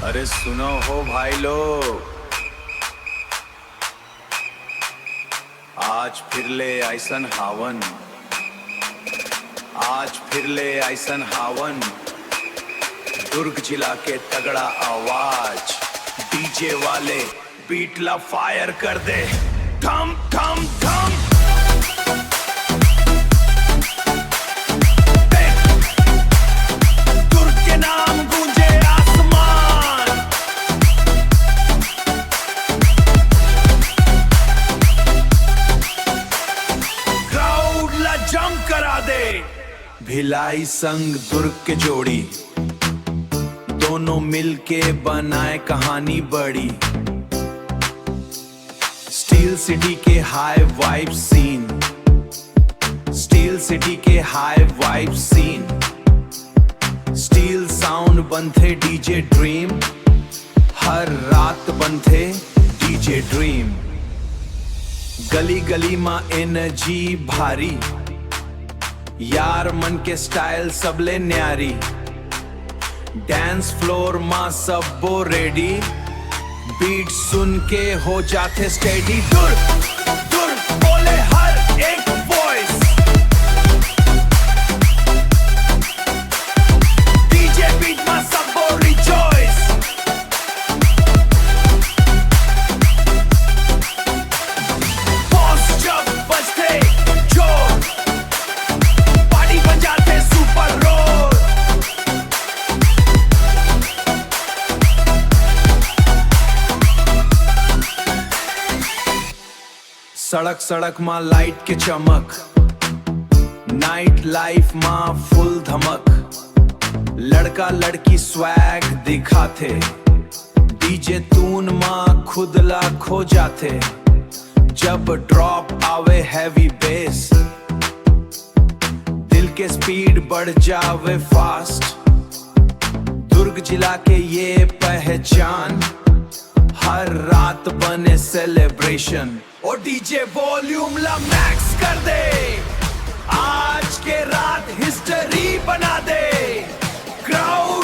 अरे सुनो हो भाई लोग, आज फिर ले ऐसन हावन, आज फिर ले ऐसन हावन, दुर्ग जिला के तगड़ा आवाज, डीजे वाले बीट ला फायर कर दे, थम थम थम। दुर्ग के नाम गूंजे आसमान, क्राउड ला जंप करा दे। भिलाई संग दुर्ग के जोड़ी, दोनों मिलके बनाए कहानी बड़ी। स्टील सिटी के high vibe scene, steel city के high vibe scene, steel sound बनते डीजे ड्रीम, हर रात बनते डीजे ड्रीम। गली गली मा एनर्जी भारी, यार मन के स्टाइल सबले न्यारी। डांस फ्लोर मा सबो रेडी, बीट सुन के हो जाते स्टेडी। दुर्ग दुर्ग बोले हर एक वॉइस, डीजे बीट मा सबो रिजॉइस। बॉस जब बजते जोर, पार्टी बन जाते सुपर रोड। सड़क सड़क माँ लाइट के चमक, नाइट लाइफ माँ फुल धमक। लड़का लड़की स्वैग दिखाते, डीजे तून माँ खुद ला खो जाते। जब ड्रॉप आवे हैवी बेस, दिल के स्पीड बढ़ जावे फास्ट। दुर्ग जिला के ये पहचान, हर रात बने सेलिब्रेशन। और डीजे वॉल्यूम ला मैक्स कर दे, आज के रात हिस्ट्री बना दे। क्राउड